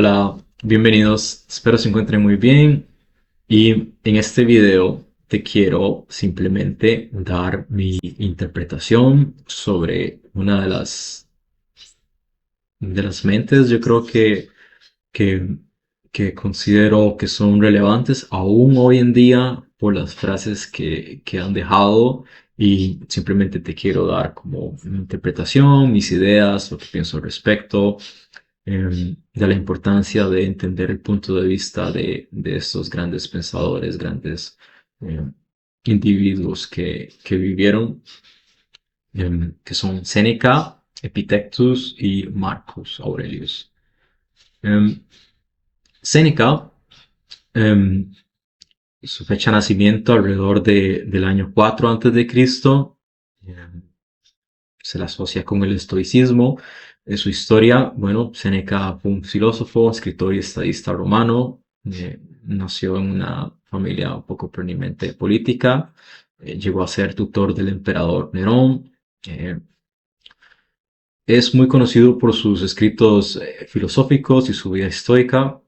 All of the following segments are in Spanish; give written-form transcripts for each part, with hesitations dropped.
Hola, bienvenidos. Espero se encuentren muy bien. Y en este video te quiero simplemente dar mi interpretación sobre una de las mentes, yo creo que, que considero que son relevantes aún hoy en día por las frases que han dejado. Y simplemente te quiero dar como mi interpretación, mis ideas, lo que pienso al respecto, de la importancia de entender el punto de vista de estos grandes pensadores, grandes eh, individuos que vivieron, que son Séneca, Epictetus y Marcus Aurelius. Em, Séneca, em, su fecha de nacimiento alrededor del año 4 antes de Cristo, se la asocia con el estoicismo. En su historia, bueno, Séneca fue un filósofo, escritor y estadista romano. Nació en una familia un poco prominente política. Llegó a ser tutor del emperador Nerón. Eh, es muy conocido por sus escritos filosóficos y su vida estoica,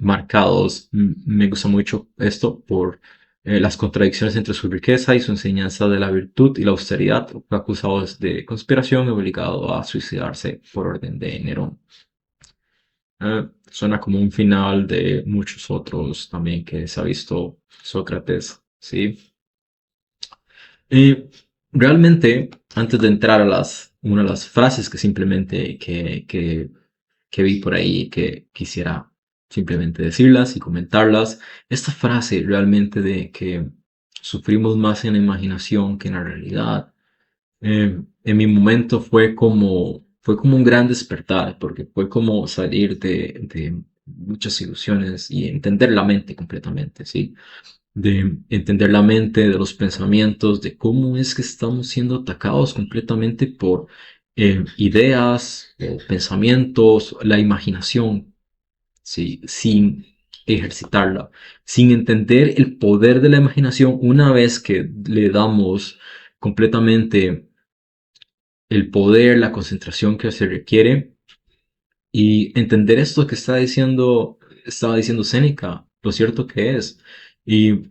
marcados. Me gusta mucho esto por las contradicciones entre su riqueza y su enseñanza de la virtud y la austeridad. Fue acusado de conspiración y obligado a suicidarse por orden de Nerón. Suena como un final de muchos otros también que se ha visto Sócrates, ¿sí? Y realmente, antes de entrar a una de las frases que simplemente que vi por ahí que quisiera simplemente decirlas y comentarlas. Esta frase realmente de que sufrimos más en la imaginación que en la realidad, en mi momento fue como un gran despertar, porque fue como salir de muchas ilusiones y entender la mente completamente, ¿sí? De entender la mente, de los pensamientos, de cómo es que estamos siendo atacados completamente por ideas, pensamientos, la imaginación, ¿sí? Sin ejercitarla, sin entender el poder de la imaginación una vez que le damos completamente el poder, la concentración que se requiere y entender esto que estaba diciendo Séneca, lo cierto que es. Y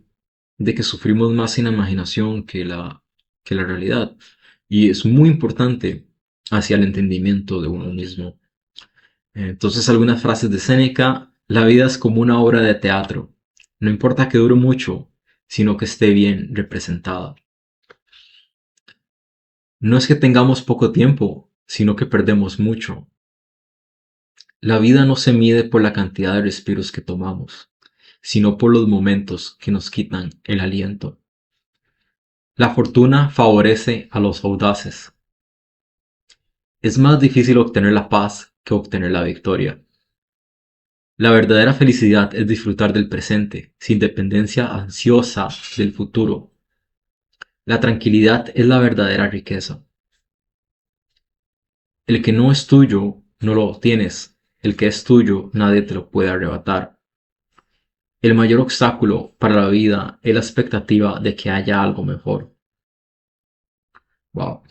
de que sufrimos más en la imaginación que la realidad. Y es muy importante hacia el entendimiento de uno mismo. Entonces, algunas frases de Séneca: la vida es como una obra de teatro. No importa que dure mucho, sino que esté bien representada. No es que tengamos poco tiempo, sino que perdemos mucho. La vida no se mide por la cantidad de respiros que tomamos, sino por los momentos que nos quitan el aliento. La fortuna favorece a los audaces. Es más difícil obtener la paz que obtener la victoria. La verdadera felicidad es disfrutar del presente, sin dependencia ansiosa del futuro. La tranquilidad es la verdadera riqueza. El que no es tuyo, no lo obtienes. El que es tuyo, nadie te lo puede arrebatar. El mayor obstáculo para la vida es la expectativa de que haya algo mejor. Wow.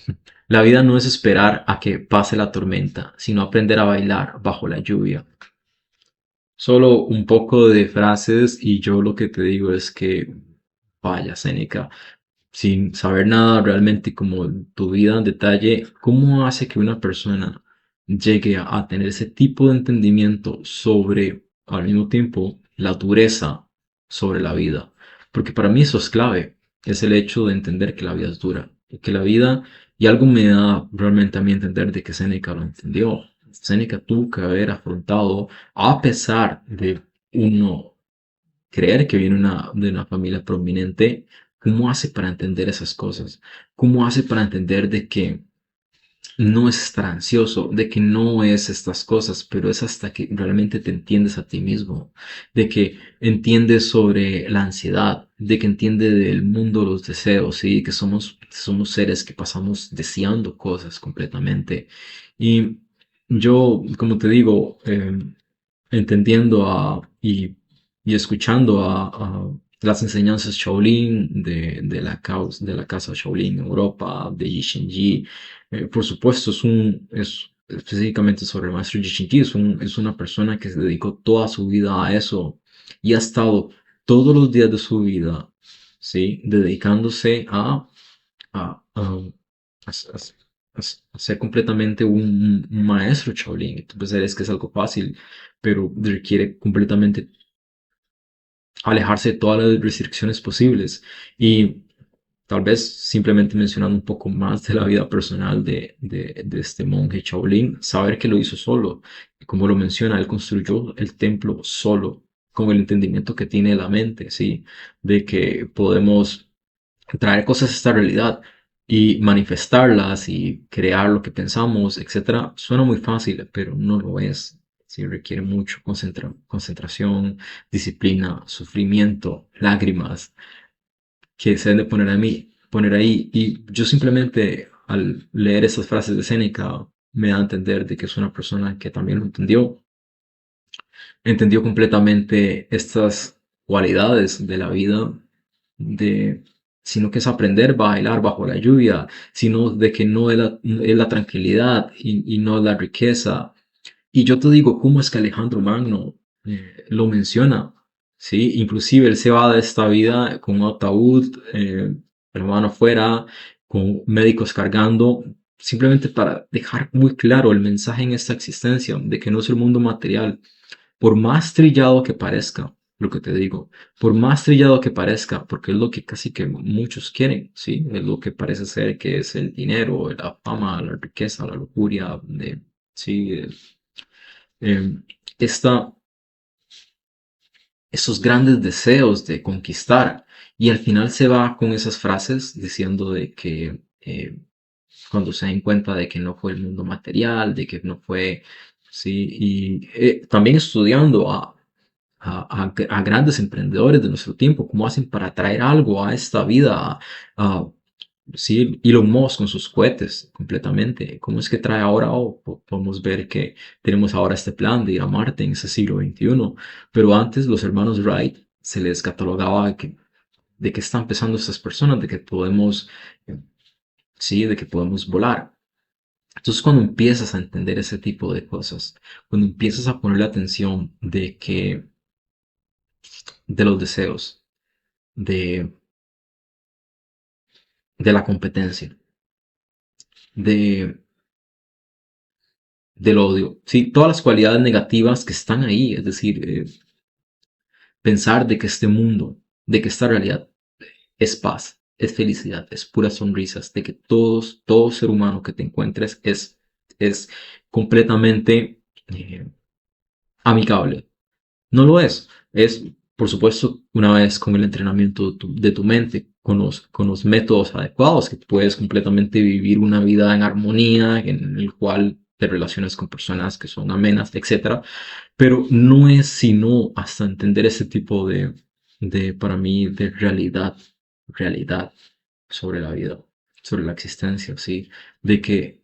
La vida no es esperar a que pase la tormenta, sino aprender a bailar bajo la lluvia. Solo un poco de frases y yo lo que te digo es que, vaya, Séneca, sin saber nada realmente como tu vida en detalle, ¿cómo hace que una persona llegue a tener ese tipo de entendimiento sobre, al mismo tiempo, la dureza sobre la vida? Porque para mí eso es clave, es el hecho de entender que la vida es dura, y que la vida, y algo me da realmente a mí entender de que Séneca lo entendió. Séneca tuvo que haber afrontado, a pesar de uno creer que viene de una familia prominente. ¿Cómo hace para entender esas cosas? ¿Cómo hace para entender de que no es estar ansioso, de que no es estas cosas, pero es hasta que realmente te entiendes a ti mismo, de que entiendes sobre la ansiedad, de que entiendes del mundo los deseos, ¿sí? Que somos seres que pasamos deseando cosas completamente. Y yo, como te digo, entendiendo y escuchando a las enseñanzas Shaolin de la casa Shaolin en Europa, de Yi Shenji, por supuesto, específicamente sobre el maestro Yi, es una persona que se dedicó toda su vida a eso y ha estado todos los días de su vida, ¿sí? Dedicándose a, a ser completamente un maestro Shaolin. Tú pensarías que es algo fácil, pero requiere completamente alejarse de todas las restricciones posibles. Y tal vez simplemente mencionando un poco más de la vida personal de este monje Shaolin, saber que lo hizo solo. Y como lo menciona, él construyó el templo solo, con el entendimiento que tiene la mente, ¿sí? De que podemos traer cosas a esta realidad y manifestarlas y crear lo que pensamos, etcétera, suena muy fácil, pero no lo es. Sí, requiere mucho concentración, disciplina, sufrimiento, lágrimas que se deben de poner ahí. Y yo simplemente al leer esas frases de Séneca me da a entender de que es una persona que también lo entendió completamente estas cualidades de la vida, de, sino que es aprender a bailar bajo la lluvia, sino de que no es la tranquilidad y no es la riqueza. Y yo te digo, ¿cómo es que Alejandro Magno lo menciona? ¿Sí? Inclusive él se va de esta vida con un ataúd, hermano afuera, con médicos cargando, simplemente para dejar muy claro el mensaje en esta existencia de que no es el mundo material, por más trillado que parezca, lo que te digo, por más trillado que parezca, porque es lo que casi que muchos quieren, ¿sí? Es lo que parece ser que es el dinero, la fama, la riqueza, la lujuria, sí, eh, esta, esos grandes deseos de conquistar. Y al final se va con esas frases diciendo de que cuando se den cuenta de que no fue el mundo material, de que no fue, sí, y también estudiando a grandes emprendedores de nuestro tiempo, cómo hacen para traer algo a esta vida, sí, Elon Musk con sus cohetes completamente, cómo es que trae ahora, podemos ver que tenemos ahora este plan de ir a Marte en ese siglo XXI, pero antes los hermanos Wright se les catalogaba de que están empezando estas personas, de que podemos, sí, de que podemos volar. Entonces, cuando empiezas a entender ese tipo de cosas, cuando empiezas a ponerle atención de los deseos, de, de la competencia, de, del odio, sí, todas las cualidades negativas que están ahí, es decir, pensar de que este mundo, de que esta realidad es paz, es felicidad, es puras sonrisas, de que todo ser humano que te encuentres es completamente amigable. No lo es. Es, por supuesto, una vez con el entrenamiento de tu mente, con los métodos adecuados, que puedes completamente vivir una vida en armonía, en el cual te relacionas con personas que son amenas, etcétera. Pero no es sino hasta entender ese tipo para mí, de realidad sobre la vida, sobre la existencia, ¿sí? De que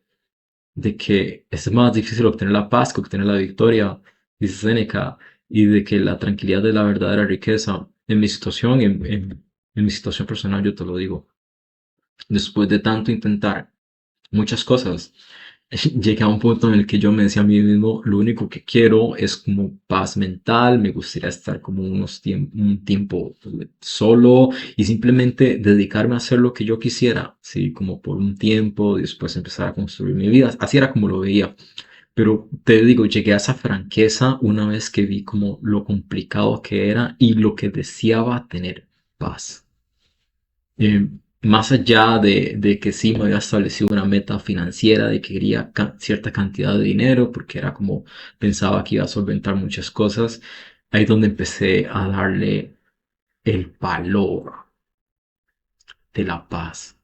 de que es más difícil obtener la paz que obtener la victoria, dice Seneca, y de que la tranquilidad es la verdadera riqueza. En mi situación, en mi situación personal, yo te lo digo, después de tanto intentar muchas cosas, llegué a un punto en el que yo me decía a mí mismo, lo único que quiero es como paz mental, me gustaría estar como un tiempo solo y simplemente dedicarme a hacer lo que yo quisiera, sí, como por un tiempo, y después empezar a construir mi vida. Así era como lo veía. Pero te digo, llegué a esa franqueza una vez que vi como lo complicado que era y lo que deseaba tener paz. Eh, Más allá de que sí me había establecido una meta financiera, de que quería cierta cantidad de dinero, porque era como pensaba que iba a solventar muchas cosas, ahí es donde empecé a darle el valor de la paz.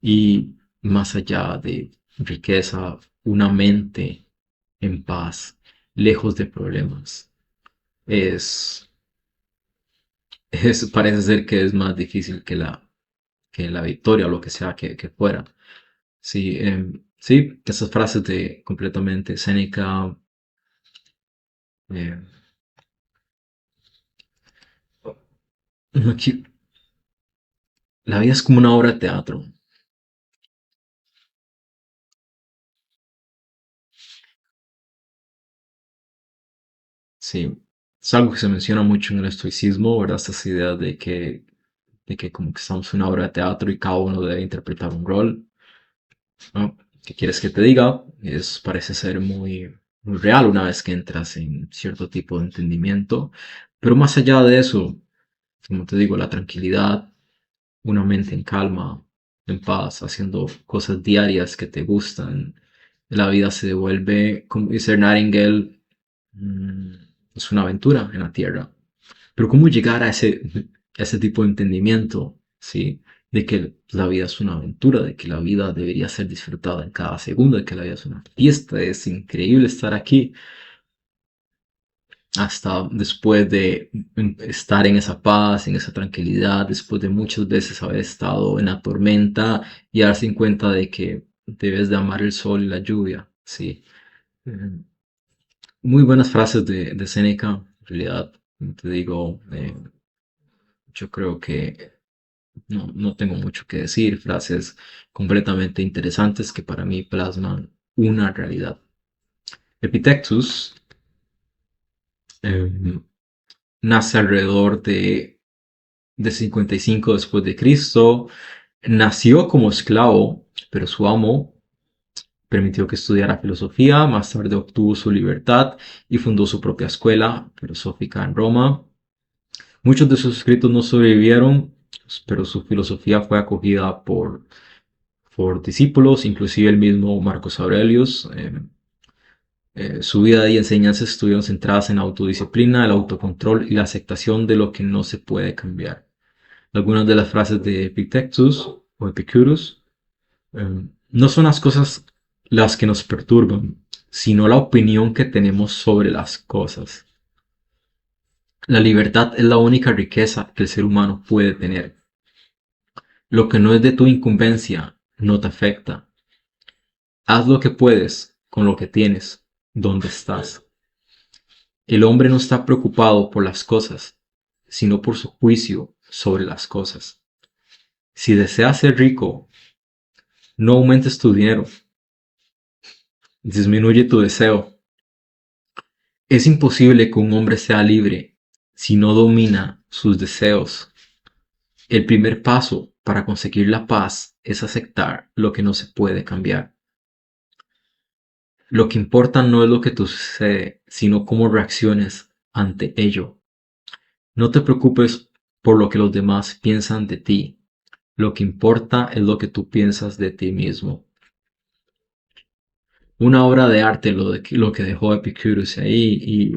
Y más allá de riqueza, una mente en paz, lejos de problemas. Es, parece ser que es más difícil que la victoria o lo que sea que fuera. Sí, sí, esas frases de completamente Séneca. eh, aquí- la vida es como una obra de teatro. Sí, es algo que se menciona mucho en el estoicismo, ¿verdad? Estas ideas de que como que estamos en una obra de teatro y cada uno debe interpretar un rol, ¿no? ¿Qué quieres que te diga? Parece ser muy real una vez que entras en cierto tipo de entendimiento, pero más allá de eso, como te digo, la tranquilidad, una mente en calma, en paz, haciendo cosas diarias que te gustan, la vida se devuelve, como dice Nightingale, mm, es una aventura en la tierra. Pero ¿cómo llegar a ese tipo de entendimiento, ¿sí? De que la vida es una aventura, de que la vida debería ser disfrutada en cada segundo, de que la vida es una fiesta, es increíble estar aquí, hasta después de estar en esa paz, en esa tranquilidad, después de muchas veces haber estado en la tormenta y darse en cuenta de que debes de amar el sol y la lluvia, ¿sí? Mm, Muy buenas frases de Séneca, en realidad, te digo, yo creo que no tengo mucho que decir, frases completamente interesantes que para mí plasman una realidad. Epictetus eh, nace alrededor de 55 después de Cristo, nació como esclavo, pero su amo permitió que estudiara filosofía, más tarde obtuvo su libertad y fundó su propia escuela filosófica en Roma. Muchos de sus escritos no sobrevivieron, pero su filosofía fue acogida por discípulos, inclusive el mismo Marcos Aurelius. Su vida y enseñanzas estuvieron centradas en la autodisciplina, el autocontrol y la aceptación de lo que no se puede cambiar. Algunas de las frases de Epictetus o Epicurus no son las cosas las que nos perturban, sino la opinión que tenemos sobre las cosas. La libertad es la única riqueza que el ser humano puede tener. Lo que no es de tu incumbencia no te afecta. Haz lo que puedes con lo que tienes, donde estás. El hombre no está preocupado por las cosas, sino por su juicio sobre las cosas. Si deseas ser rico, no aumentes tu dinero, disminuye tu deseo. Es imposible que un hombre sea libre si no domina sus deseos. El primer paso para conseguir la paz es aceptar lo que no se puede cambiar. Lo que importa no es lo que te sucede, sino cómo reacciones ante ello. No te preocupes por lo que los demás piensan de ti. Lo que importa es lo que tú piensas de ti mismo. Una obra de arte lo que dejó Epicurus ahí y,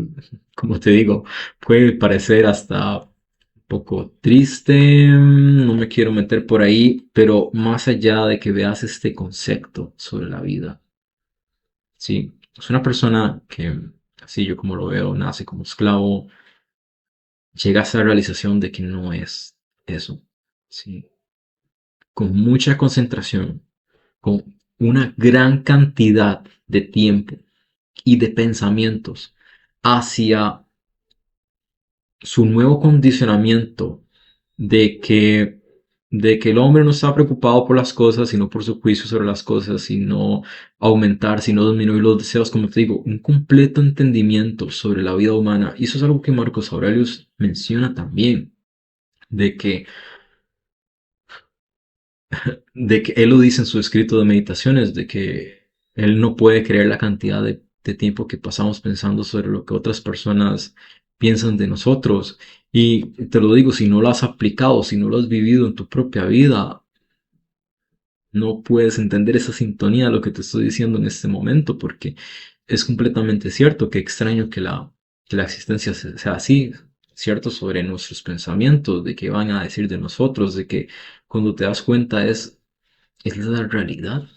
como te digo, puede parecer hasta un poco triste, no me quiero meter por ahí, pero más allá de que veas este concepto sobre la vida, ¿sí? Es una persona que, así yo como lo veo, nace como esclavo, llega a esa realización de que no es eso, ¿sí? Con mucha concentración, con una gran cantidad de tiempo y de pensamientos hacia su nuevo condicionamiento de que, de que el hombre no está preocupado por las cosas, sino por su juicio sobre las cosas, sino aumentar, sino disminuir los deseos, como te digo, un completo entendimiento sobre la vida humana. Y eso es algo que Marcos Aurelius menciona también, de que él lo dice en su escrito de meditaciones, de que él no puede creer la cantidad de tiempo que pasamos pensando sobre lo que otras personas piensan de nosotros. Y te lo digo, si no lo has aplicado, si no lo has vivido en tu propia vida, no puedes entender esa sintonía de lo que te estoy diciendo en este momento, porque es completamente cierto. Que extraño que la existencia sea así, cierto, sobre nuestros pensamientos, de que van a decir de nosotros, de que cuando te das cuenta es la realidad.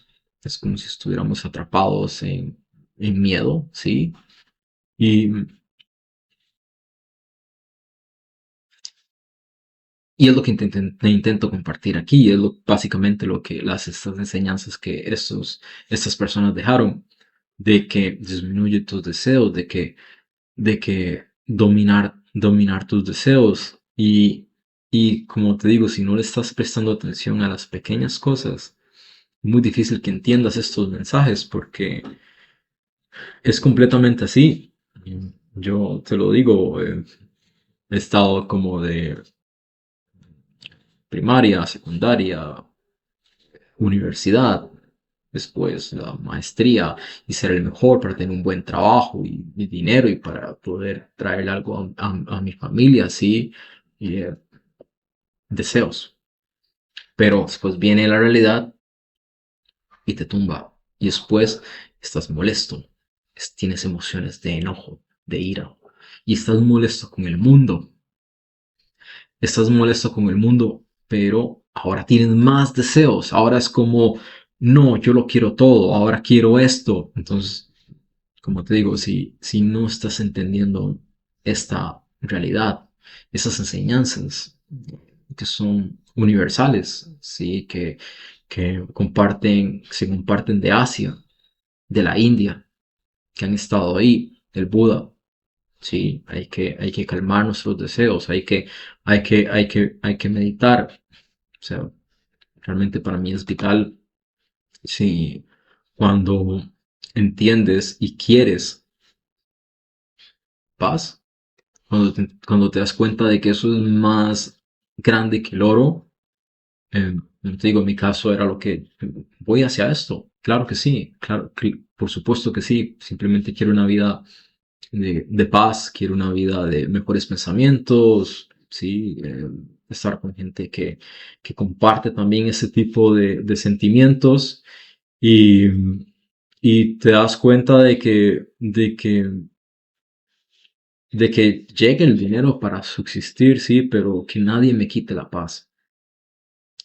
Es como si estuviéramos atrapados en miedo, ¿sí? Y, y es lo que intento compartir aquí, es básicamente lo que estas enseñanzas que estas personas dejaron, de que disminuye tus deseos, de que dominar tus deseos. Y como te digo, si no le estás prestando atención a las pequeñas cosas, es muy difícil que entiendas estos mensajes porque es completamente así. Yo te lo digo, he estado como de primaria, secundaria, universidad, después la maestría y ser el mejor para tener un buen trabajo y dinero y para poder traer algo a mi familia, así, y deseos. Pero después viene la realidad y te tumba. Y después estás molesto, tienes emociones de enojo, de ira, y estás molesto con el mundo. Estás molesto con el mundo, pero ahora tienes más deseos. Ahora es como, no, yo lo quiero todo, ahora quiero esto. Entonces, como te digo, si no estás entendiendo esta realidad, esas enseñanzas que son universales, ¿sí? Se comparten de Asia, de la India, que han estado ahí, del Buda. Sí, hay que calmar nuestros deseos, hay que meditar. O sea, realmente para mí es vital si cuando entiendes y quieres paz, cuando te das cuenta de que eso es más grande que el oro, te digo, en mi caso era lo que voy hacia esto. Claro que sí, claro, por supuesto que sí. Simplemente quiero una vida de paz, quiero una vida de mejores pensamientos, sí, estar con gente que comparte también ese tipo de sentimientos y, y te das cuenta de que llegue el dinero para subsistir, sí, pero que nadie me quite la paz,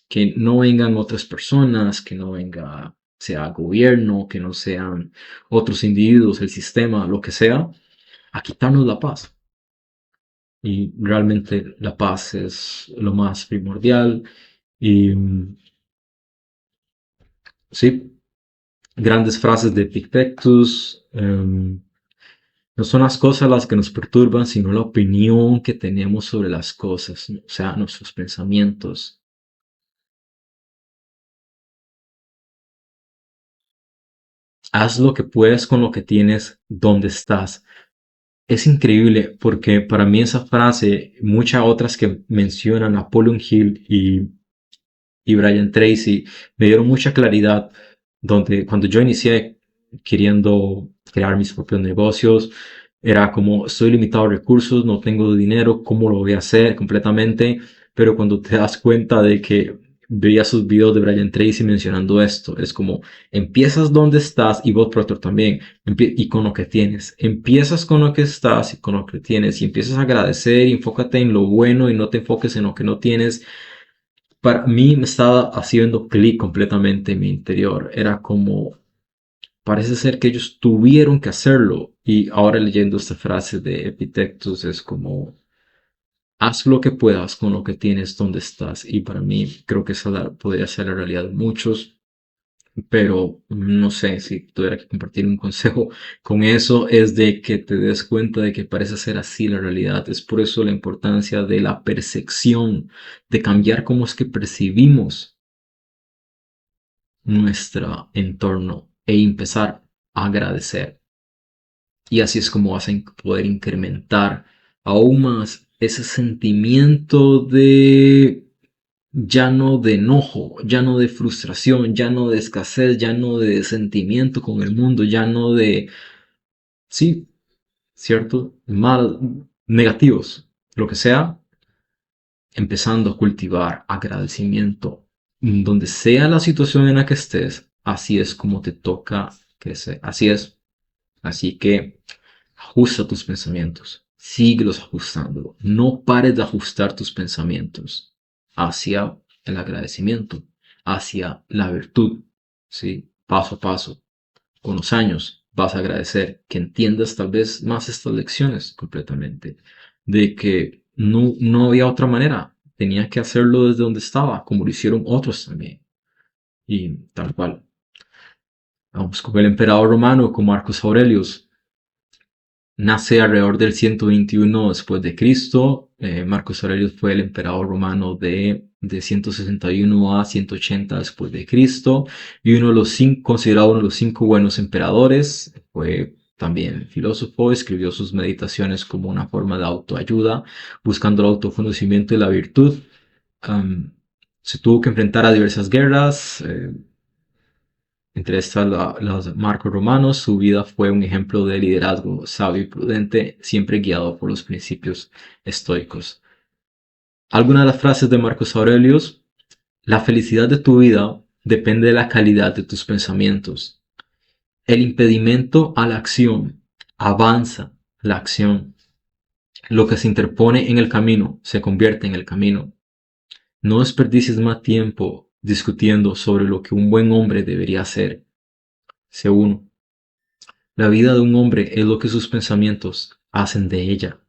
que no vengan otras personas, que no venga, sea gobierno, que no sean otros individuos, el sistema, lo que sea, a quitarnos la paz. Y realmente la paz es lo más primordial. Y sí, grandes frases de Epictetus. No son las cosas las que nos perturban, sino la opinión que tenemos sobre las cosas, ¿no? O sea, nuestros pensamientos. Haz lo que puedes con lo que tienes donde estás. Es increíble porque para mí esa frase, muchas otras que mencionan Napoleon Hill y Brian Tracy me dieron mucha claridad donde cuando yo inicié queriendo crear mis propios negocios, era como estoy limitado a recursos, no tengo dinero, ¿cómo lo voy a hacer completamente? Pero cuando te das cuenta de que veía sus videos de Brian Tracy mencionando esto, es como empiezas donde estás y vos Proctor también, y con lo que tienes. Empiezas con lo que estás y con lo que tienes y empiezas a agradecer y enfócate en lo bueno y no te enfoques en lo que no tienes. Para mí me estaba haciendo clic completamente en mi interior. Era como, parece ser que ellos tuvieron que hacerlo. Y ahora leyendo esta frase de Epictetus es como, haz lo que puedas con lo que tienes donde estás. Y para mí creo que esa podría ser la realidad de muchos. Pero no sé si tuviera que compartir un consejo con eso, es de que te des cuenta de que parece ser así la realidad. Es por eso la importancia de la percepción, de cambiar cómo es que percibimos nuestro entorno e empezar a agradecer. Y así es como vas a poder incrementar aún más ese sentimiento de ya no de enojo, ya no de frustración, ya no de escasez, ya no de sentimiento con el mundo, ya no de, sí, cierto, mal, negativos, lo que sea, empezando a cultivar agradecimiento donde sea la situación en la que estés, así es como te toca crecer, así es. Así que ajusta tus pensamientos, síguelos ajustando, no pares de ajustar tus pensamientos hacia el agradecimiento, hacia la virtud, ¿sí? Paso a paso, con los años vas a agradecer que entiendas tal vez más estas lecciones completamente, de que no había otra manera, tenía que hacerlo desde donde estaba, como lo hicieron otros también, y tal cual. Vamos con el emperador romano, con Marcus Aurelius. Nace alrededor del 121 después de Cristo. Marcus Aurelius fue el emperador romano de 161 a 180 después de Cristo y uno de los cinco, considerado uno de los cinco buenos emperadores. Fue también filósofo, escribió sus meditaciones como una forma de autoayuda, buscando el autoconocimiento y la virtud. Um, Se tuvo que enfrentar a diversas guerras, entre estas los marcos romanos. Su vida fue un ejemplo de liderazgo sabio y prudente, siempre guiado por los principios estoicos. Algunas de las frases de Marcos Aurelius: la felicidad de tu vida depende de la calidad de tus pensamientos. El impedimento a la acción avanza la acción. Lo que se interpone en el camino se convierte en el camino. No desperdicies más tiempo discutiendo sobre lo que un buen hombre debería hacer. Sé uno. La vida de un hombre es lo que sus pensamientos hacen de ella.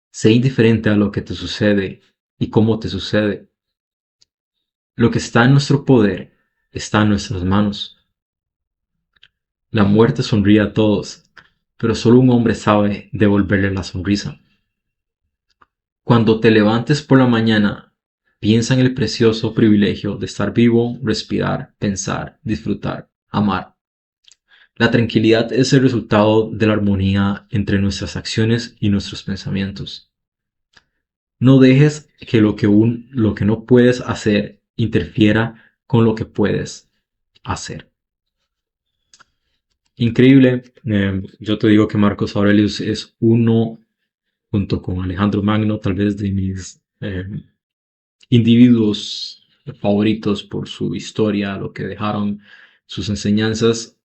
Sé indiferente a lo que te sucede y cómo te sucede. Lo que está en nuestro poder está en nuestras manos. La muerte sonríe a todos, pero solo un hombre sabe devolverle la sonrisa. Cuando te levantes por la mañana, piensa en el precioso privilegio de estar vivo, respirar, pensar, disfrutar, amar. La tranquilidad es el resultado de la armonía entre nuestras acciones y nuestros pensamientos. No dejes que lo que no puedes hacer interfiera con lo que puedes hacer. Increíble. Yo te digo que Marcos Aurelius es uno, junto con Alejandro Magno, tal vez de mis individuos favoritos por su historia, lo que dejaron, sus enseñanzas.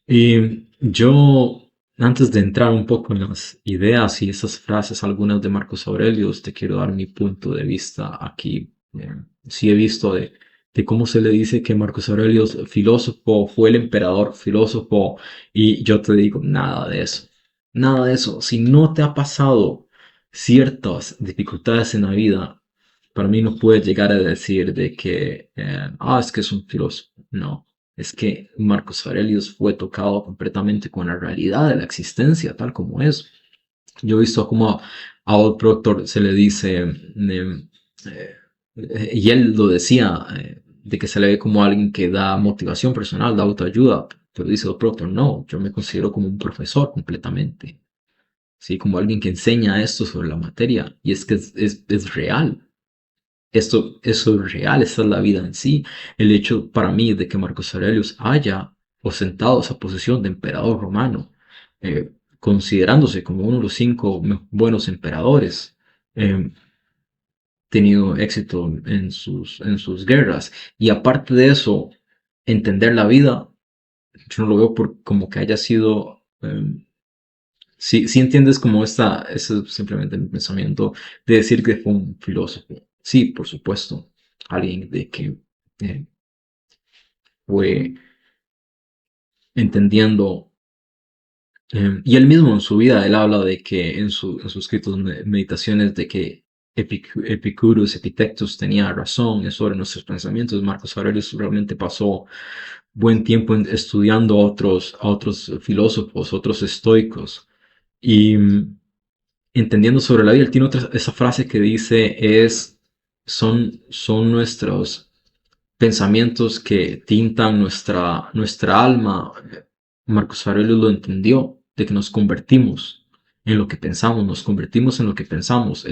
Y yo, antes de entrar un poco en las ideas y esas frases, algunas de Marcos Aurelius, te quiero dar mi punto de vista aquí. Sí he visto de cómo se le dice que Marcos Aurelius, filósofo, fue el emperador filósofo, y yo te digo, nada de eso. Nada de eso. Si no te ha pasado ciertas dificultades en la vida, para mí no puedes llegar a decir de que, es que es un filósofo. No, es que Marcos Aurelius fue tocado completamente con la realidad de la existencia, tal como es. Yo he visto como a Bob Proctor se le dice, y él lo decía, de que se le ve como alguien que da motivación personal, da autoayuda, pero dice Bob Proctor, no, yo me considero como un profesor completamente, ¿sí? Como alguien que enseña esto sobre la materia, y es que es real. Eso es real, esa es la vida en sí. El hecho para mí de que Marcos Aurelius haya ostentado esa posición de emperador romano, considerándose como uno de los 5 buenos emperadores, eh, tenido éxito en sus guerras. Y aparte de eso, entender la vida, yo no lo veo como que haya sido... si entiendes como ese es simplemente mi pensamiento de decir que fue un filósofo. Sí, por supuesto, alguien de que eh, fue entendiendo, y él mismo en su vida, él habla de que en sus escritos, meditaciones, de que Epicurus, Epictetus tenía razón sobre nuestros pensamientos. Marcos Aurelius realmente pasó buen tiempo estudiando a otros filósofos, otros estoicos, y entendiendo sobre la vida. Él tiene esa frase que dice son nuestros pensamientos que tintan nuestra alma. Marcos Aurelius lo entendió, de que nos convertimos en lo que pensamos, nos convertimos en lo que pensamos,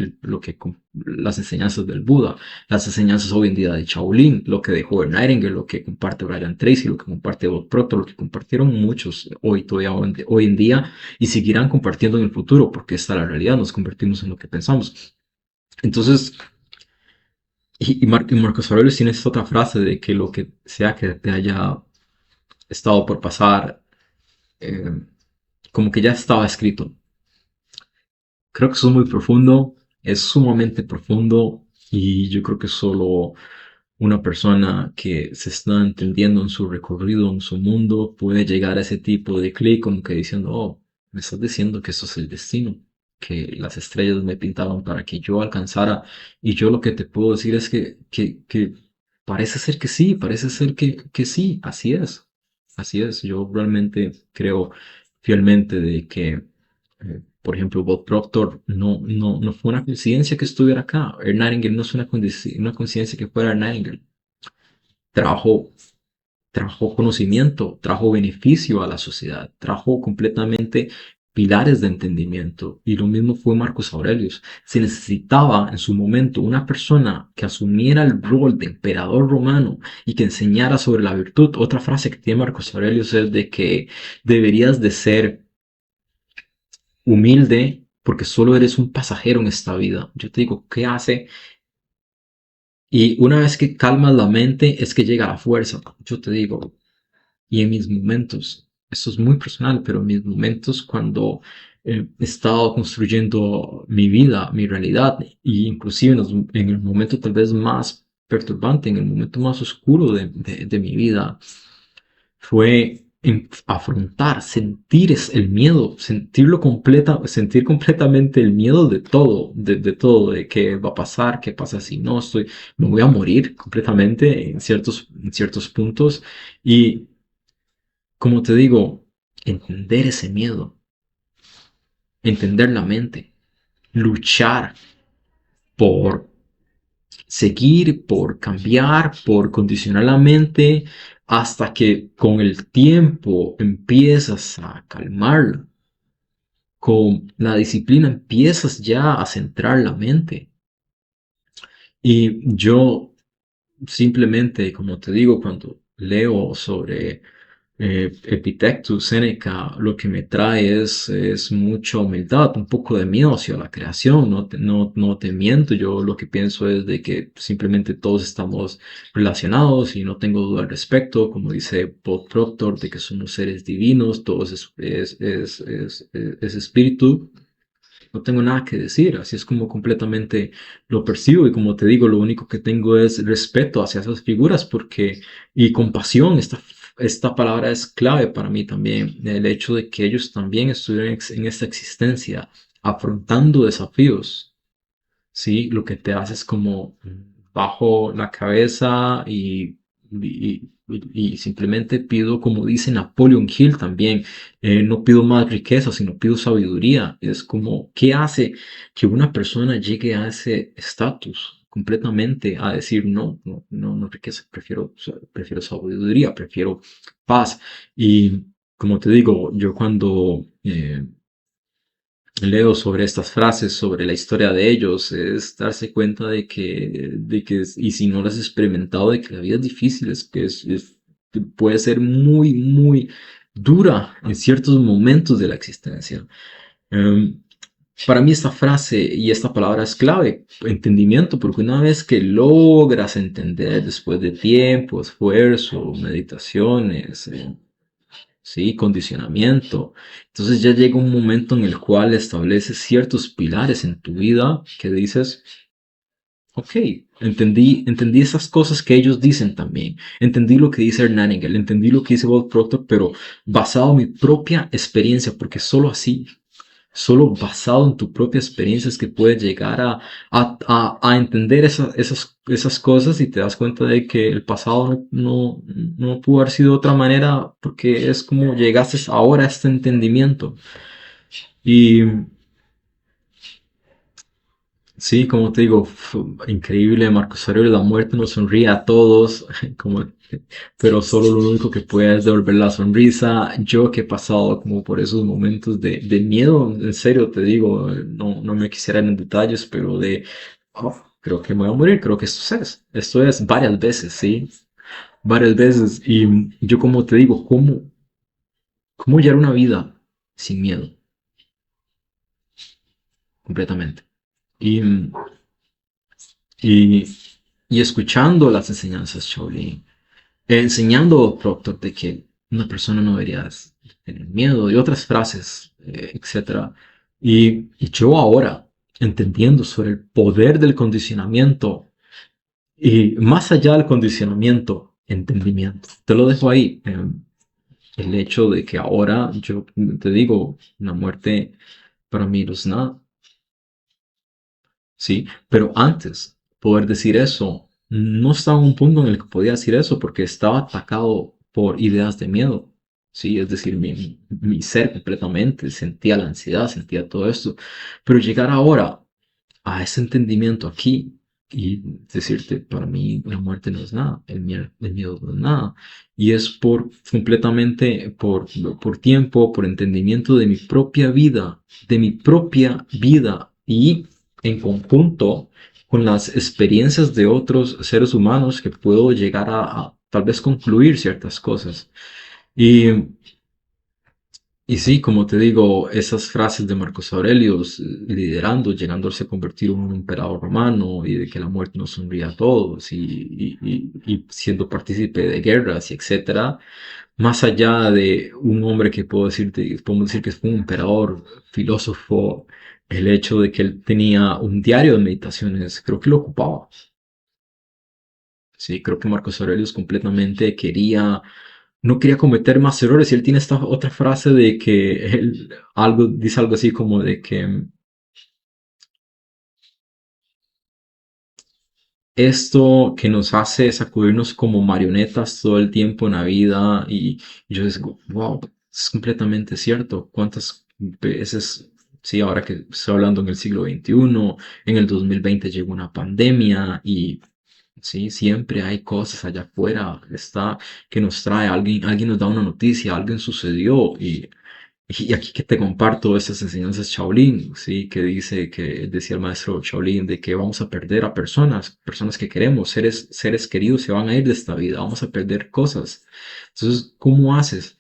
las enseñanzas del Buda, las enseñanzas hoy en día de Shaolin, lo que dejó Nightingale, lo que comparte Brian Tracy, lo que comparte Bob Proctor, lo que compartieron muchos hoy en día, y seguirán compartiendo en el futuro, porque esta es la realidad, nos convertimos en lo que pensamos. Entonces, y Marcos Aurelius tiene esta otra frase de que lo que sea que te haya estado por pasar, eh, como que ya estaba escrito. Creo que eso es muy profundo, es sumamente profundo, y yo creo que solo una persona que se está entendiendo en su recorrido, en su mundo, puede llegar a ese tipo de clic, como que diciendo, oh, me estás diciendo que eso es el destino, que las estrellas me pintaban para que yo alcanzara, y yo lo que te puedo decir es que parece ser que sí, parece ser que sí, así es. Yo realmente creo fielmente de que, por ejemplo, Bob Proctor no fue una coincidencia que estuviera acá. Nightingale no es una coincidencia que fuera Nightingale. Trabajó trajo conocimiento, trajo beneficio a la sociedad, trajo completamente pilares de entendimiento. Y lo mismo fue Marcus Aurelius. Se necesitaba en su momento una persona que asumiera el rol de emperador romano y que enseñara sobre la virtud. Otra frase que tiene Marcus Aurelius es de que deberías de ser humilde porque solo eres un pasajero en esta vida. Yo te digo, ¿qué hace? Y una vez que calmas la mente es que llega la fuerza. Yo te digo, y en mis momentos, esto es muy personal, pero en mis momentos cuando he estado construyendo mi vida, mi realidad, y inclusive en el momento tal vez más perturbante, en el momento más oscuro de mi vida, fue afrontar, sentir el miedo, sentir completamente el miedo de todo, de qué va a pasar, qué pasa si no estoy, me voy a morir completamente en ciertos puntos. Y como te digo, entender ese miedo, entender la mente, luchar por seguir, por cambiar, por condicionar la mente, hasta que con el tiempo empiezas a calmarla. Con la disciplina empiezas ya a centrar la mente. Y yo simplemente, como te digo, cuando leo sobre Epictetus, Séneca, lo que me trae es mucha humildad, un poco de miedo hacia la creación, no te miento, yo lo que pienso es de que simplemente todos estamos relacionados y no tengo duda al respecto, como dice Bob Proctor, de que somos seres divinos, todos es espíritu, no tengo nada que decir, así es como completamente lo percibo y como te digo, lo único que tengo es respeto hacia esas figuras porque y compasión, esta palabra es clave para mí también, el hecho de que ellos también estuvieron en esta existencia afrontando desafíos, ¿sí? Lo que te hace es como bajo la cabeza y simplemente pido, como dice Napoleon Hill también, no pido más riqueza, sino pido sabiduría. Es como, ¿qué hace que una persona llegue a ese estatus completamente a decir, no riqueza, prefiero sabiduría, prefiero paz? Y como te digo, yo cuando leo sobre estas frases, sobre la historia de ellos, es darse cuenta y si no lo has experimentado, de que la vida es difícil, que puede ser muy, muy dura en ciertos momentos de la existencia. Em, para mí esta frase y esta palabra es clave, entendimiento, porque una vez que logras entender después de tiempo, esfuerzo, meditaciones, ¿sí? Condicionamiento. Entonces ya llega un momento en el cual estableces ciertos pilares en tu vida que dices, ok, entendí esas cosas que ellos dicen también, entendí lo que dice Hernán Engel, entendí lo que dice Bob Proctor, pero basado en mi propia experiencia, porque solo así, solo basado en tu propia experiencia es que puedes llegar a entender esas cosas y te das cuenta de que el pasado no pudo haber sido de otra manera porque es como llegaste ahora a este entendimiento. Y sí, como te digo, increíble, Marcos Aurelio, la muerte nos sonríe a todos, como, pero solo lo único que puede es devolver la sonrisa. Yo que he pasado como por esos momentos de miedo, en serio te digo, no me quisiera en detalles, pero oh, creo que me voy a morir, creo que esto es varias veces, ¿sí? Varias veces. Y yo como te digo, ¿cómo llevar una vida sin miedo? Completamente. Y, y, y escuchando las enseñanzas Shaolin, enseñando a Proctor de que una persona no debería tener miedo y otras frases, etcétera. Y yo ahora, entendiendo sobre el poder del condicionamiento y más allá del condicionamiento, entendimiento. Te lo dejo ahí. El hecho de que ahora yo te digo, la muerte para mí no es nada. Sí, pero antes poder decir eso, no estaba en un punto en el que podía decir eso porque estaba atacado por ideas de miedo. Sí, es decir, mi ser completamente sentía la ansiedad, sentía todo esto. Pero llegar ahora a ese entendimiento aquí, y decirte, para mí la muerte no es nada, el miedo no es nada. Y es por completamente, por tiempo, por entendimiento de mi propia vida y en conjunto con las experiencias de otros seres humanos que puedo llegar a tal vez concluir ciertas cosas. Y y sí, como te digo, esas frases de Marcos Aurelio, liderando, llegándose a convertir en un emperador romano y de que la muerte nos sonríe a todos y siendo partícipe de guerras y etcétera, más allá de un hombre que podemos decir que fue un emperador, filósofo, el hecho de que él tenía un diario de meditaciones, creo que lo ocupaba. Sí, creo que Marcos Aurelius completamente no quería cometer más errores. Y él tiene esta otra frase de que dice algo así como de que esto que nos hace sacudirnos como marionetas todo el tiempo en la vida y yo digo, wow, es completamente cierto. ¿Cuántas veces, sí, ahora que estoy hablando en el siglo XXI, en el 2020 llegó una pandemia y sí, siempre hay cosas allá afuera, está que nos trae alguien nos da una noticia, alguien sucedió y aquí que te comparto esas enseñanzas Shaolin, sí, que dice que decía el maestro Shaolin de que vamos a perder a personas que queremos, seres queridos se van a ir de esta vida, vamos a perder cosas. Entonces, ¿cómo haces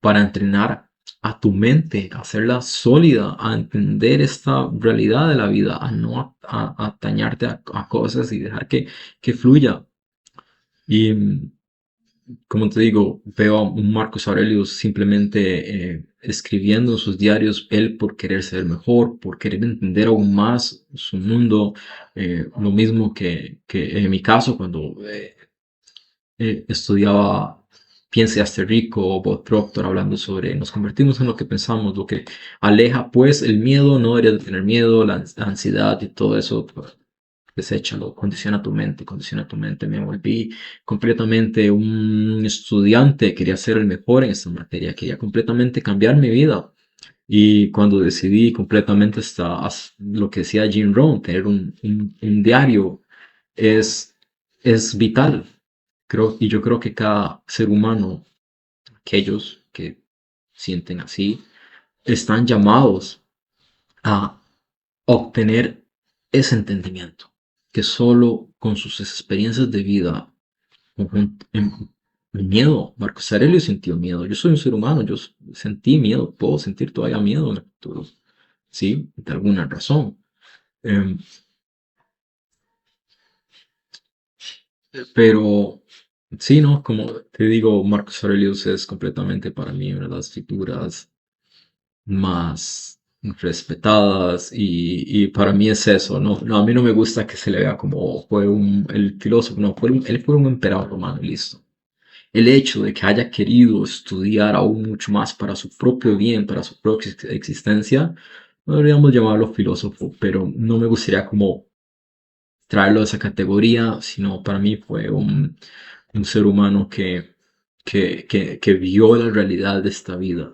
para entrenar a tu mente, a hacerla sólida, a entender esta realidad de la vida, a no atañarte a cosas y dejar que fluya? Y como te digo, veo a un Marcus Aurelius simplemente escribiendo en sus diarios, él por querer ser mejor, por querer entender aún más su mundo, lo mismo que en mi caso cuando estudiaba Piense Hazte Rico o Bob Proctor hablando sobre nos convertimos en lo que pensamos, lo que aleja pues el miedo, no deberías de tener miedo, la ansiedad y todo eso, pues, deséchalo, condiciona tu mente. Me volví completamente un estudiante, quería ser el mejor en esta materia, quería completamente cambiar mi vida. Y cuando decidí completamente lo que decía Jim Rohn, tener un diario es, es vital. Y yo creo que cada ser humano, aquellos que sienten así, están llamados a obtener ese entendimiento, que solo con sus experiencias de vida, el miedo, Marcos Aurelio sintió miedo, yo soy un ser humano, sentí miedo, puedo sentir todavía miedo en el futuro, ¿sí? De alguna razón. Em, pero sí, ¿no? Como te digo, Marcos Aurelius es completamente para mí una de las figuras más respetadas y para mí es eso, ¿no? No, a mí no me gusta que se le vea como el filósofo, no, él fue un emperador romano y listo. El hecho de que haya querido estudiar aún mucho más para su propio bien, para su propia existencia, no deberíamos llamarlo filósofo, pero no me gustaría como traerlo a esa categoría, sino para mí fue un ser humano que vio la realidad de esta vida,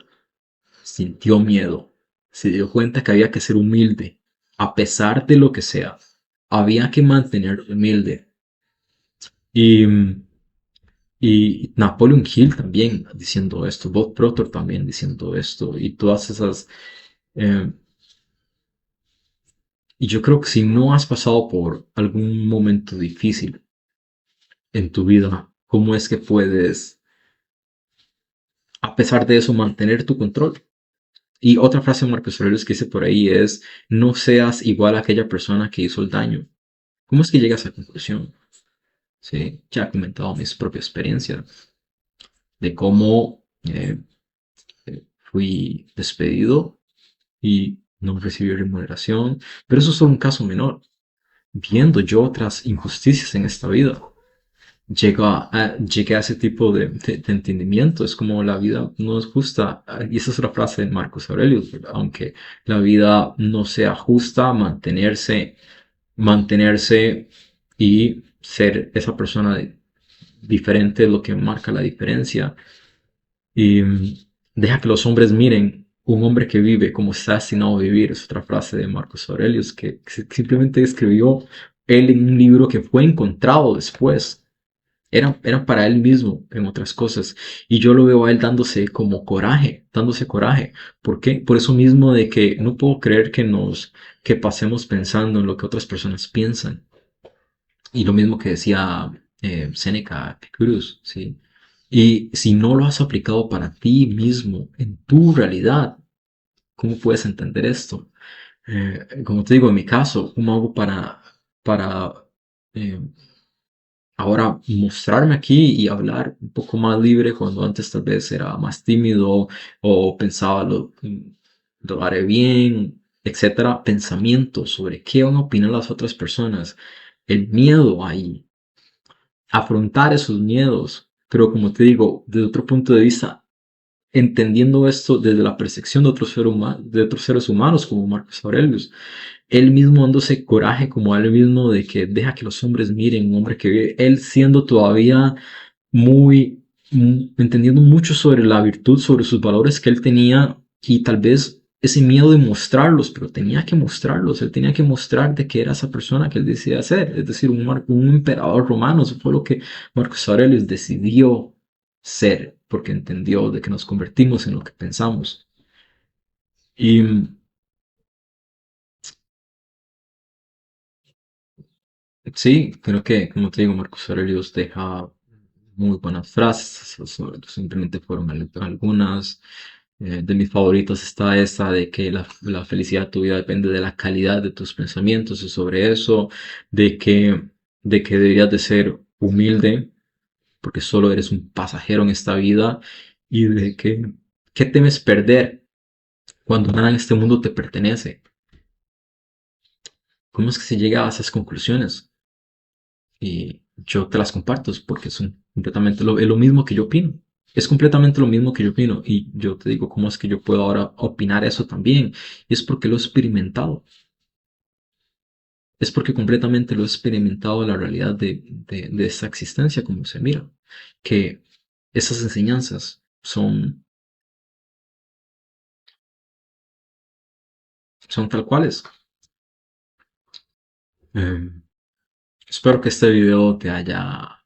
sintió miedo, se dio cuenta que había que ser humilde, a pesar de lo que sea, había que mantener humilde. Y, y Napoleon Hill también diciendo esto, Bob Proctor también diciendo esto, y todas esas... eh, y yo creo que si no has pasado por algún momento difícil en tu vida, ¿cómo es que puedes, a pesar de eso, mantener tu control? Y otra frase de Marcos Aurelius que dice por ahí es, no seas igual a aquella persona que hizo el daño. ¿Cómo es que llegas a esa conclusión? Sí, ya he comentado mis propias experiencias de cómo fui despedido y no recibí remuneración, pero eso es solo un caso menor. Viendo yo otras injusticias en esta vida, llegué a ese tipo de entendimiento. Es como la vida no es justa. Y esa es otra frase de Marcos Aurelius, ¿verdad? Aunque la vida no sea justa, mantenerse y ser esa persona diferente es lo que marca la diferencia. Y deja que los hombres miren un hombre que vive como está destinado a vivir. Es otra frase de Marcus Aurelius que simplemente escribió él en un libro que fue encontrado después. Eran para él mismo en otras cosas. Y yo lo veo a él dándose como coraje, dándose coraje. ¿Por qué? Por eso mismo de que no puedo creer que pasemos pensando en lo que otras personas piensan. Y lo mismo que decía Séneca, Epicurus, ¿sí? Y si no lo has aplicado para ti mismo, en tu realidad, ¿cómo puedes entender esto? Como te digo, en mi caso, ¿cómo hago para eh, ahora mostrarme aquí y hablar un poco más libre cuando antes tal vez era más tímido o pensaba lo haré bien, etcétera? Pensamientos sobre qué van a opinar las otras personas, el miedo ahí, afrontar esos miedos, pero como te digo, desde otro punto de vista, entendiendo esto desde la percepción de otros seres humanos como Marcus Aurelius, él mismo dándose coraje como a él mismo de que deja que los hombres miren, un hombre que vive, él siendo todavía muy, entendiendo mucho sobre la virtud, sobre sus valores que él tenía y tal vez ese miedo de mostrarlos, pero tenía que mostrarlos, él tenía que mostrar de que era esa persona que él decía ser, es decir, un emperador romano, eso fue lo que Marcus Aurelius decidió ser, porque entendió de que nos convertimos en lo que pensamos. Y sí, creo que, como te digo, Marcus Aurelius deja muy buenas frases, simplemente fueron algunas. De mis favoritos está esta de que la felicidad de tu vida depende de la calidad de tus pensamientos y sobre eso, de que, de que deberías de ser humilde porque solo eres un pasajero en esta vida y de que, ¿qué temes perder cuando nada en este mundo te pertenece? ¿Cómo es que se llega a esas conclusiones? Y yo te las comparto porque son completamente es lo mismo que yo opino. Es completamente lo mismo que yo opino. Y yo te digo, ¿cómo es que yo puedo ahora opinar eso también? Y es porque lo he experimentado. Es porque completamente lo he experimentado la realidad de esa existencia como se mira. Que esas enseñanzas son tal cuales. Eh, Espero que este video te haya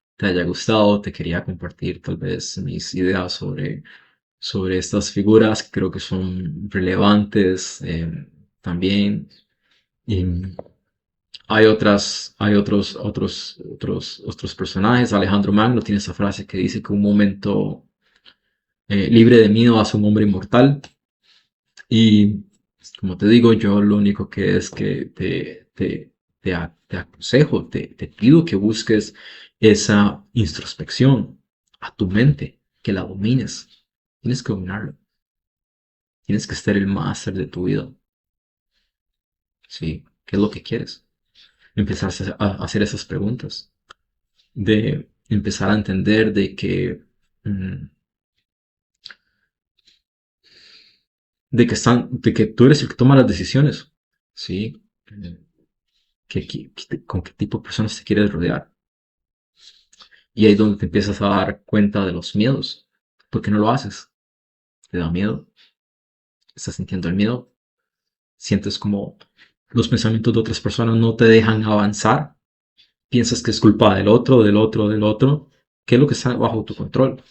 gustado. Te quería compartir tal vez mis ideas sobre estas figuras que creo que son relevantes también. Y hay otros personajes. Alejandro Magno tiene esa frase que dice que un momento libre de miedo hace un hombre inmortal. Y como te digo, yo lo único que es que te aconsejo, te pido que busques esa introspección a tu mente, que la domines. Tienes que dominarla. Tienes que ser el máster de tu vida. ¿Sí? ¿Qué es lo que quieres? Empezar a hacer esas preguntas. De empezar a entender mm, de que tú eres el que toma las decisiones. ¿Sí? Eh, con qué tipo de personas te quieres rodear. Y ahí es donde te empiezas a dar cuenta de los miedos. ¿Por qué no lo haces? ¿Te da miedo? ¿Estás sintiendo el miedo? ¿Sientes como los pensamientos de otras personas no te dejan avanzar? ¿Piensas que es culpa del otro, del otro, del otro? ¿Qué es lo que está bajo tu control?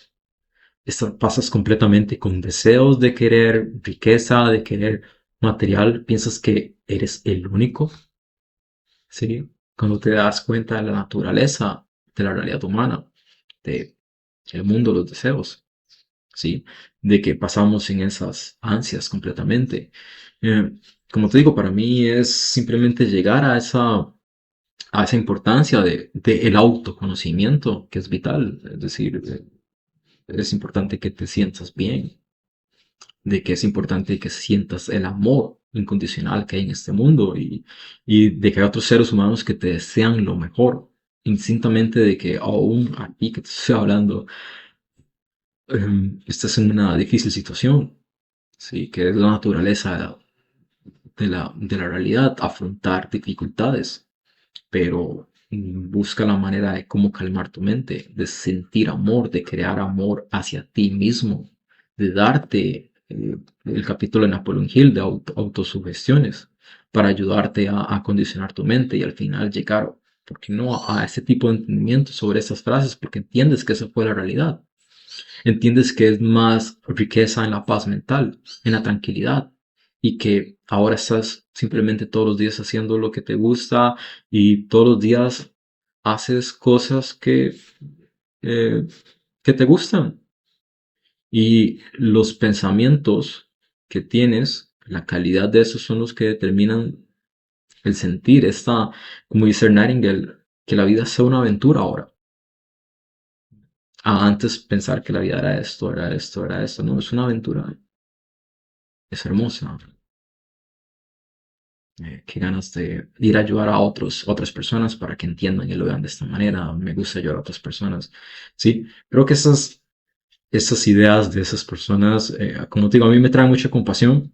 Pasas completamente con deseos de querer riqueza, de querer material. ¿Piensas que eres el único? ¿Sí? Cuando te das cuenta de la naturaleza, de la realidad humana, de el mundo, los deseos. ¿Sí? De que pasamos en esas ansias completamente. Eh, Como te digo, para mí es simplemente llegar a esa importancia de el autoconocimiento, que es vital. Es decir, es importante que te sientas bien, de que es importante que sientas el amor incondicional que hay en este mundo y de que hay otros seres humanos que te desean lo mejor, indistintamente de que aún aquí que te estoy hablando, estás en una difícil situación. Sí, que es la naturaleza de la realidad, afrontar dificultades, pero busca la manera de cómo calmar tu mente, de sentir amor, de crear amor hacia ti mismo, de darte el capítulo de Napoleon Hill de autosugestiones. para ayudarte a condicionar tu mente y al final llegar, ¿por qué no?, a ese tipo de entendimiento sobre esas frases, porque entiendes que esa fue la realidad. Entiendes que es más riqueza en la paz mental, en la tranquilidad, y que ahora estás simplemente todos los días haciendo lo que te gusta y todos los días haces cosas eh, que te gustan. Y los pensamientos que tienes, la calidad de esos son los que determinan el sentir. Esta, como dice Nightingale, que la vida sea una aventura ahora. Antes pensar que la vida era esto, era esto, era esto. No, es una aventura. Es hermosa. Qué ganas de ir a ayudar a otras personas para que entiendan y lo vean de esta manera. Me gusta ayudar a otras personas. Sí, creo que esas ideas de esas personas, como te digo, a mí me traen mucha compasión.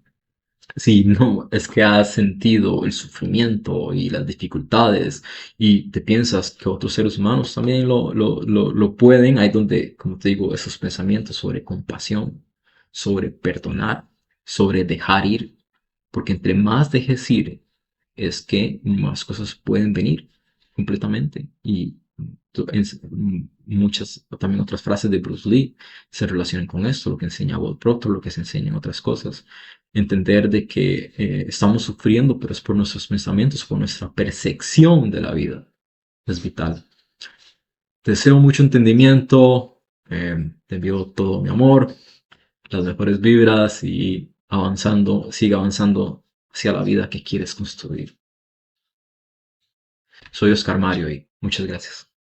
Sí, no, es que has sentido el sufrimiento y las dificultades y te piensas que otros seres humanos también lo pueden. Ahí donde, como te digo, esos pensamientos sobre compasión, sobre perdonar, sobre dejar ir, porque entre más dejes ir, es que más cosas pueden venir completamente. Y muchas, también otras frases de Bruce Lee se relacionan con esto, lo que enseña Bob Proctor, lo que se enseña en otras cosas. Entender de que estamos sufriendo, pero es por nuestros pensamientos, por nuestra percepción de la vida. Es vital. Te deseo mucho entendimiento, te envío todo mi amor, las mejores vibras y avanzando, sigue avanzando hacia la vida que quieres construir. Soy Oscar Mario y muchas gracias.